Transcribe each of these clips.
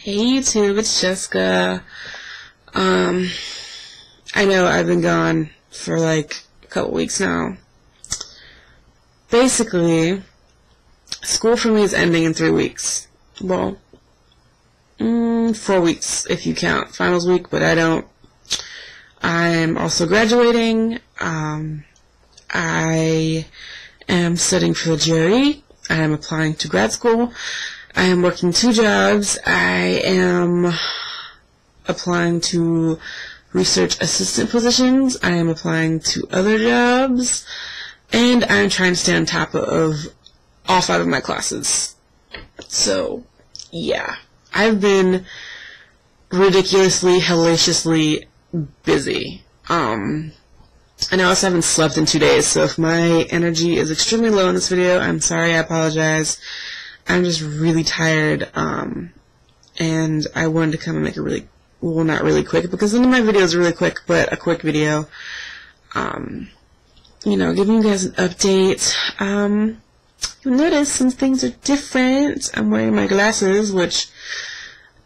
Hey YouTube, it's Jessica. I know I've been gone for like a couple weeks now. Basically, school for me is ending in 3 weeks. Well, 4 weeks if you count finals week, but I don't. I'm also graduating. I am studying for the GRE. I am applying to grad school. I am working 2 jobs. I am applying to research assistant positions. I am applying to other jobs. And I'm trying to stay on top of all 5 of my classes. So, yeah. I've been ridiculously, hellaciously busy. And I also haven't slept in 2 days, so if my energy is extremely low in this video, I'm sorry, I apologize. I'm just really tired, and I wanted to come and make a really, well, not really quick, because none of my videos are really quick, but a quick video, you know, giving you guys an update. You'll notice some things are different. I'm wearing my glasses, which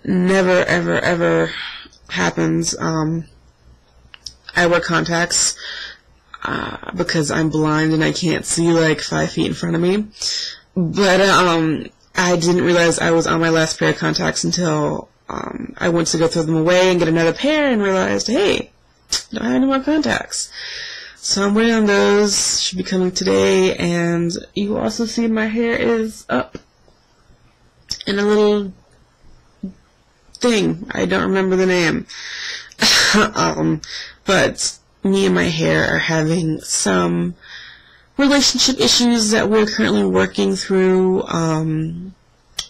never, ever, ever happens. I wear contacts because I'm blind and I can't see like 5 feet in front of me. But I didn't realize I was on my last pair of contacts until I went to go throw them away and get another pair and realized, hey, I don't have any more contacts. So I'm waiting on those. Should be coming today. And you will also see my hair is up in a little thing. I don't remember the name. But me and my hair are having some relationship issues that we're currently working through,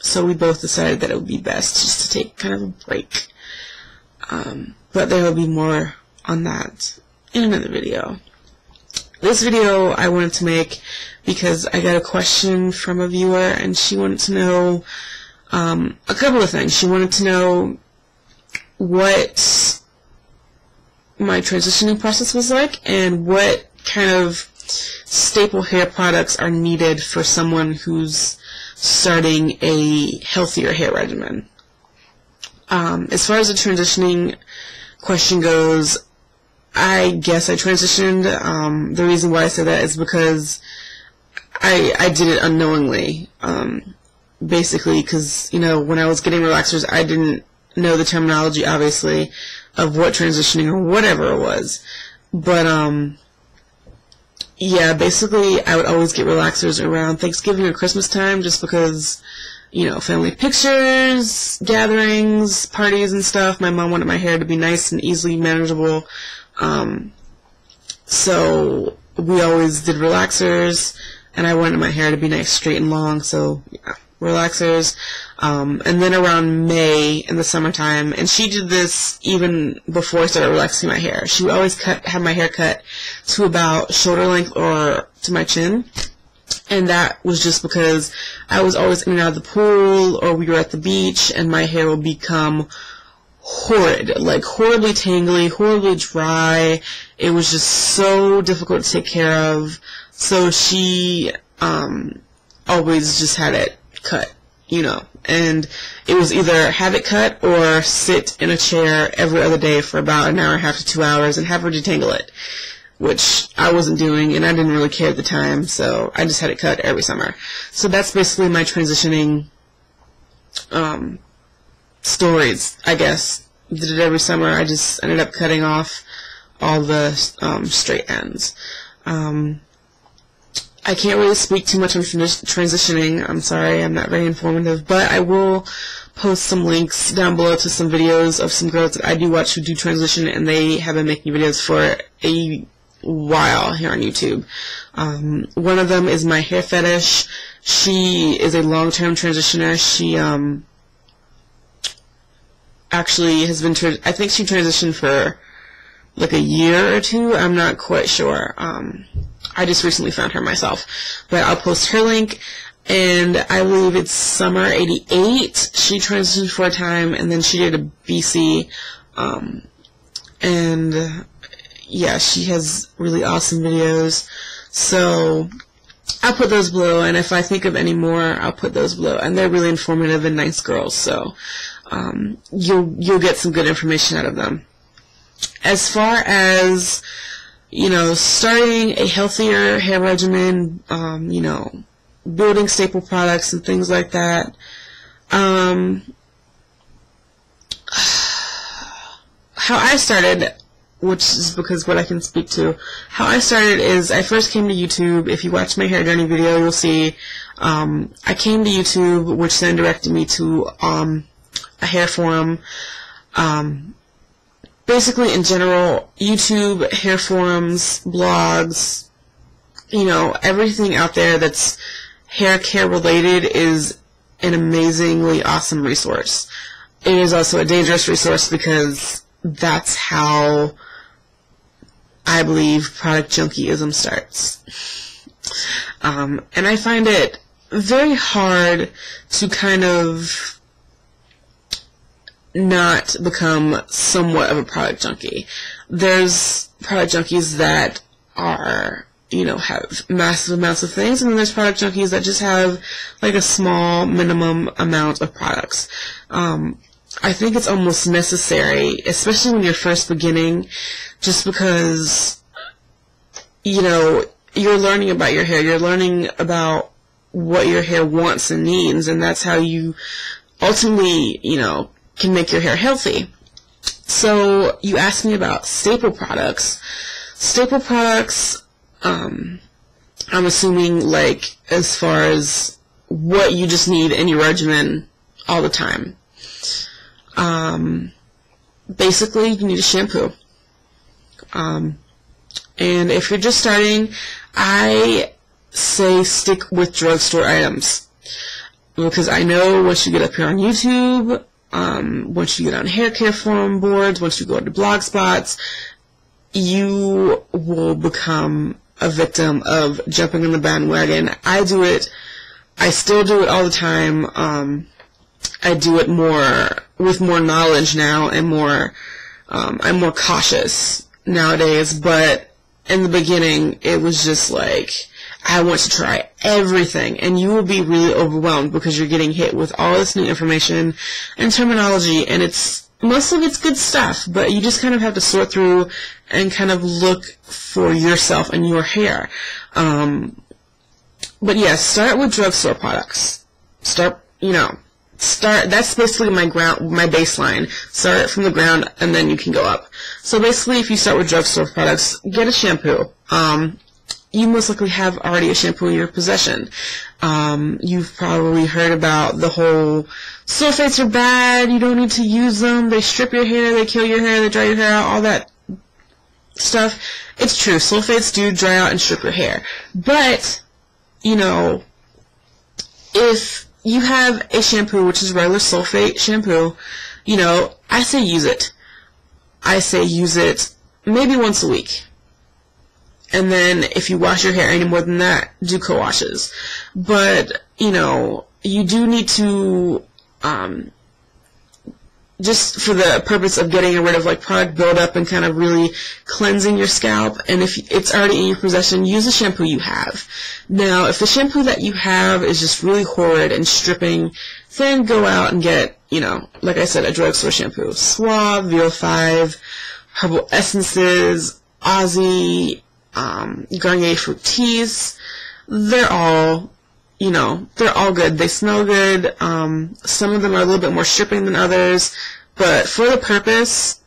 so we both decided that it would be best just to take kind of a break. But there will be more on that in another video. This video I wanted to make because I got a question from a viewer, and she wanted to know a couple of things. She wanted to know what my transitioning process was like and what kind of staple hair products are needed for someone who's starting a healthier hair regimen. As far as the transitioning question goes, I guess I transitioned. The reason why I say that is because I did it unknowingly, basically because, you know, when I was getting relaxers, I didn't know the terminology, obviously, of what transitioning or whatever it was. But, yeah, basically, I would always get relaxers around Thanksgiving or Christmas time just because, you know, family pictures, gatherings, parties and stuff. My mom wanted my hair to be nice and easily manageable. So we always did relaxers, and I wanted my hair to be nice, straight, and long, so, yeah. Relaxers, and then around May in the summertime, and she did this even before I started relaxing my hair. She would always have my hair cut to about shoulder length or to my chin, and that was just because I was always in and out of the pool, or we were at the beach, and my hair would become horrid, like horribly tangly, horribly dry. It was just so difficult to take care of, so she always just had it cut, you know, and it was either have it cut or sit in a chair every other day for about an hour and a half to 2 hours and have her detangle it, which I wasn't doing, and I didn't really care at the time, so I just had it cut every summer. So that's basically my transitioning stories, I guess. Did it every summer. I just ended up cutting off all the straight ends. I can't really speak too much on transitioning. I'm sorry, I'm not very informative, but I will post some links down below to some videos of some girls that I do watch who do transition, and they have been making videos for a while here on YouTube. One of them is My Hair Fetish. She is a long-term transitioner. She actually has been, I think she transitioned for like a year or 2. I'm not quite sure. I just recently found her myself, but I'll post her link. And I believe it's Summer 88. She transitioned for a time, and then she did a BC, and yeah, she has really awesome videos. So I'll put those below, and if I think of any more, I'll put those below. And they're really informative and nice girls, so you'll get some good information out of them. As far as, you know, starting a healthier hair regimen, you know, building staple products and things like that, how I started, which is because what I can speak to, how I started is I first came to YouTube. If you watch my hair journey video, you'll see I came to YouTube, which then directed me to a hair forum. Basically, in general, YouTube, hair forums, blogs, you know, everything out there that's hair care related is an amazingly awesome resource. It is also a dangerous resource because that's how I believe product junkiism starts. And I find it very hard to kind of not become somewhat of a product junkie. There's product junkies that are, you know, have massive amounts of things, and then there's product junkies that just have like a small minimum amount of products. I think it's almost necessary, especially when you're first beginning, just because, you know, you're learning about your hair, you're learning about what your hair wants and needs, and that's how you ultimately, you know, can make your hair healthy. So you asked me about staple products. Staple products, I'm assuming like as far as what you just need in your regimen all the time. Basically, you need a shampoo. And if you're just starting, I say stick with drugstore items. Because I know once you get up here on YouTube, once you get on hair care forum boards, once you go to blog spots, you will become a victim of jumping on the bandwagon. I do it. I still do it all the time. I do it with more knowledge now and more, I'm more cautious nowadays, but in the beginning, it was just like, I want to try everything, and you will be really overwhelmed because you're getting hit with all this new information and terminology, and most of it's good stuff, but you just kind of have to sort through and kind of look for yourself and your hair. But yeah, start with drugstore products. That's basically my baseline. Start from the ground, and then you can go up. So basically, if you start with drugstore products, get a shampoo. You most likely have already a shampoo in your possession. You've probably heard about the whole sulfates are bad, you don't need to use them, they strip your hair, they kill your hair, they dry your hair out, all that stuff. It's true, sulfates do dry out and strip your hair. But, you know, if you have a shampoo, which is regular sulfate shampoo, you know, I say use it. I say use it maybe once a week. And then if you wash your hair any more than that, do co-washes. But, you know, you do need to, just for the purpose of getting rid of like product buildup and kind of really cleansing your scalp, and if it's already in your possession, use the shampoo you have. Now, if the shampoo that you have is just really horrid and stripping, then go out and get, you know, like I said, a drugstore shampoo. Suave, VO5, Herbal Essences, Aussie, Garnier Fructis, they're all, you know, they're all good. They smell good. Some of them are a little bit more stripping than others, but for the purpose,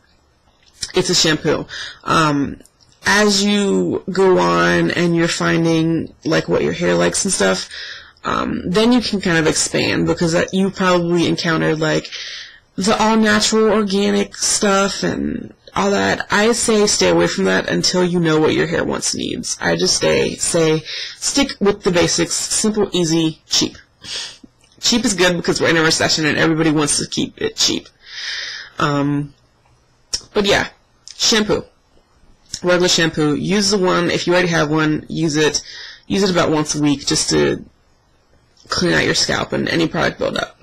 it's a shampoo. As you go on and you're finding like what your hair likes and stuff, then you can kind of expand, because you probably encountered like the all-natural organic stuff and all that. I say stay away from that until you know what your hair wants and needs. I just say stick with the basics, simple, easy, cheap. Cheap is good because we're in a recession and everybody wants to keep it cheap. But yeah, shampoo. Regular shampoo. Use the one, if you already have one, use it about once a week just to clean out your scalp and any product buildup.